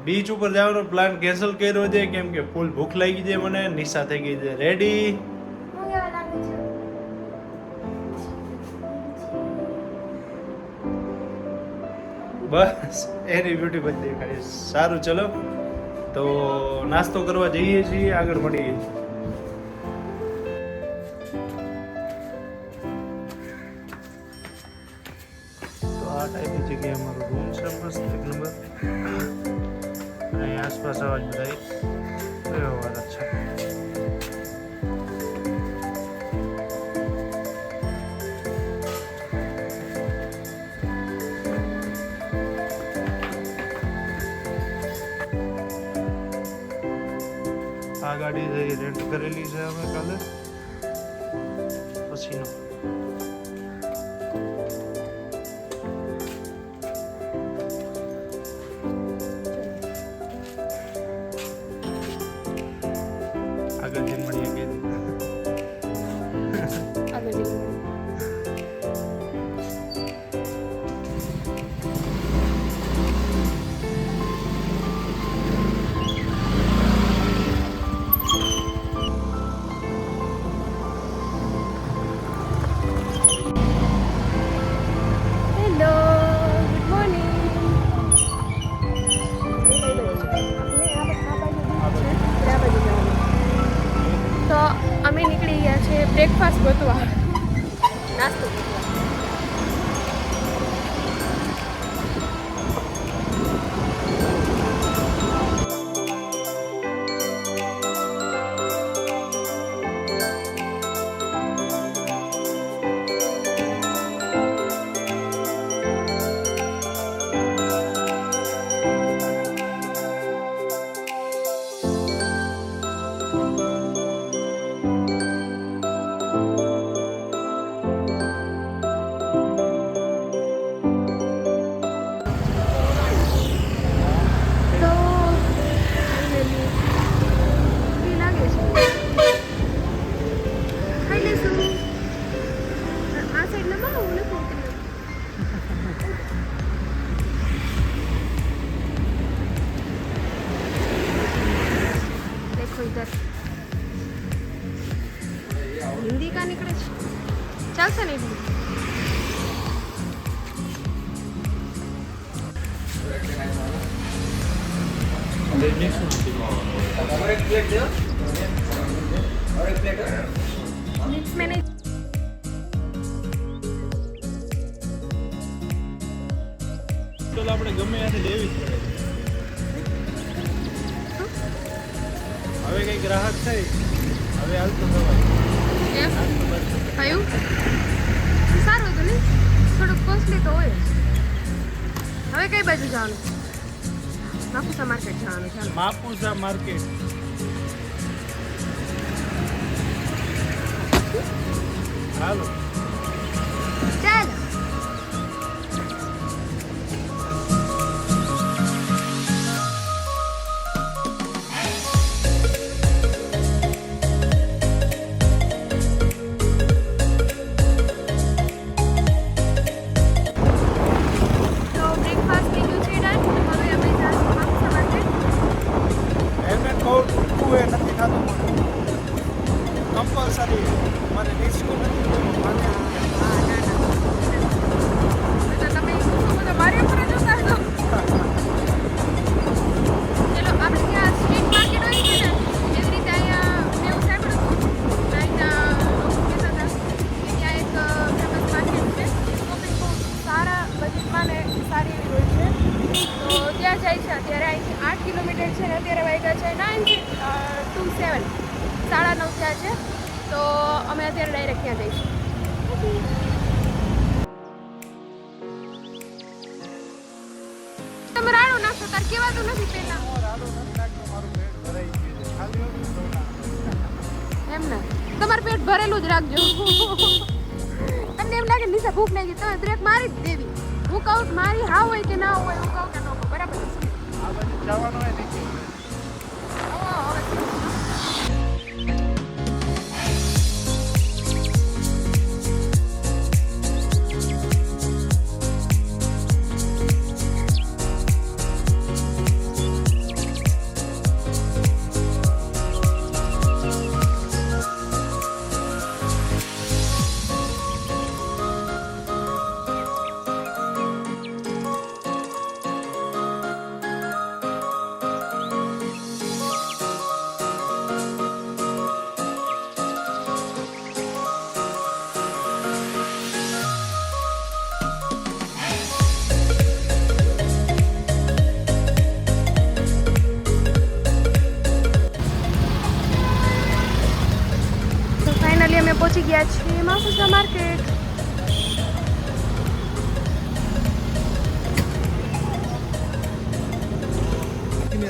Beach ઉપર જવાનો plan cancel કર્યો છે કેમ કે ફૂલ ભૂખ લાગી છે મને. નિશા થઈ ગઈ છે રેડી. બસ એની બ્યુટી બધી દેખાડી. સારું ચલો તો નાસ્તો કરવા જઈએ છીએ, આગળ મળીએ. તો આ ટાઈપની જગ્યાએ અમારો રૂમ છે મસ્ત એક નંબર. અને આસપાસ આવા જ બધા વાળા છે. આ ગાડી રેન્ટ કરેલી છે અમે કાલે પછીનો. આગળ જઈને મળીએ કે અમે નીકળી ગયા છે બ્રેકફાસ્ટ ગોતવા, નાસ્તો ગોતવા. हिंदी का निकले चलते नहीं मैंने ચલો આપણે ગમે ત્યાંથી લેવી જ પડે. હવે કઈ ગ્રાહક થઈ હવે હાલતું થવાય. થયું સારું હતું ને, થોડુંક કોસ્ટલી તો હોય. હવે કઈ બાજુ જવાનું? માપુસા માર્કેટ જવાનું છે. માપુસા માર્કેટ. હાલો ચાલ. કમ્પલસરી મને ડિસ્કો નથી. તમે મારી ઉપર જોતા હતો. ચલો આપણે ત્યાં સ્ટ્રીટ માર્કેટ હોય છે ને એવી રીતે અહીંયા મેં એવું સાંભળ્યું હતું. અહીંયા લોકો કહેતા હતા કે ત્યાં એક ફેમસ માર્કેટ છે, શોપિંગ બહુ સારા બજેટમાં ને સારી એવી હોય છે. તો ત્યાં જાય છે. અત્યારે અહીંથી 8 કિલોમીટર છે ને અત્યારે વાગ્યા છે 9:27, 9:30 થયા છે. તો અમે અત્યારે ડાયરેક્ટ ત્યાં જઈશું. તમે રાડો નાખો તાર કેવાતું નથી પહેલા. એમ ને તમારું પેટ ભરેલું જ રાખજો. તમને એમ લાગે નિશા ભૂખ લાગી તમે બ્રેક મારી જ દેવી. હું કહું મારી હા હોય કે ના હોય, હું કહું કે ન કહું, બરાબર છે. આ બાજુ જવાનું હોય ને ગયા છીએ માફુસા માર્કેટ.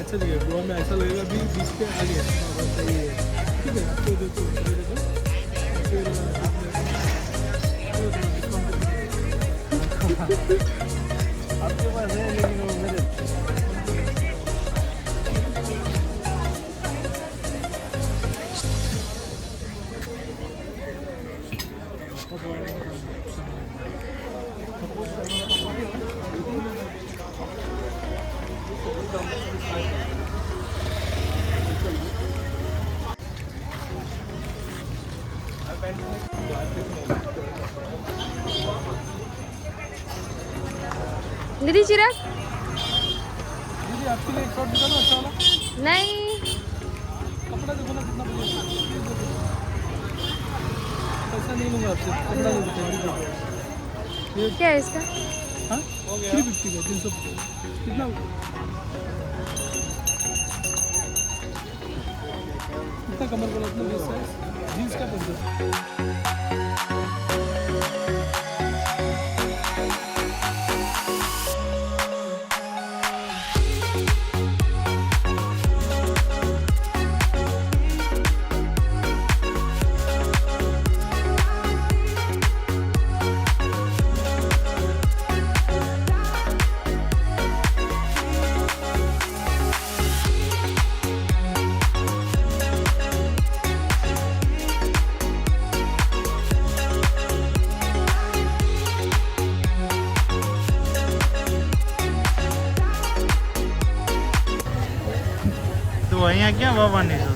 अच्छा लगेगा गोवा में ऐसा लगेगा भी बीच पे आ गया सही है ठीक है आपको जो फिर आपके पास है लेकिन वो मेरे दीदी चिराग दीदी आपके लिए एक शॉट निकालो अच्छा वाला नहीं कपड़ा देखो ना कितना बढ़िया पैसा नहीं लूँगा आपसे कपड़ा दे देते हैं क्या है इसका? हाँ 350 का 300 कितना कितना कमर वाला अपना जीन्स का पैसा તો અહીંયા ક્યાં વાવવાની છે?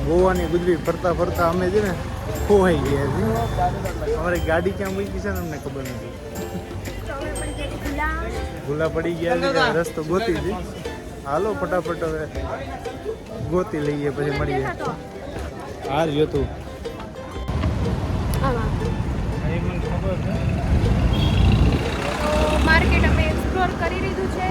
ગોવાની ગુજરી ફરતા ફરતા અમે છે ને ખોવાઈ ગયા છીએ. અમારી ગાડી ક્યાં મૂકી છે ને અમને ખબર નથી. ભૂલા પડી ગયા છે રસ્તો ગોતી છે. હાલો ફટાફટ હવે ગોતી લઈએ પછી મળીએ. હાર જો તું માર્કેટ અમે એક્સપ્લોર કરી લીધું છે.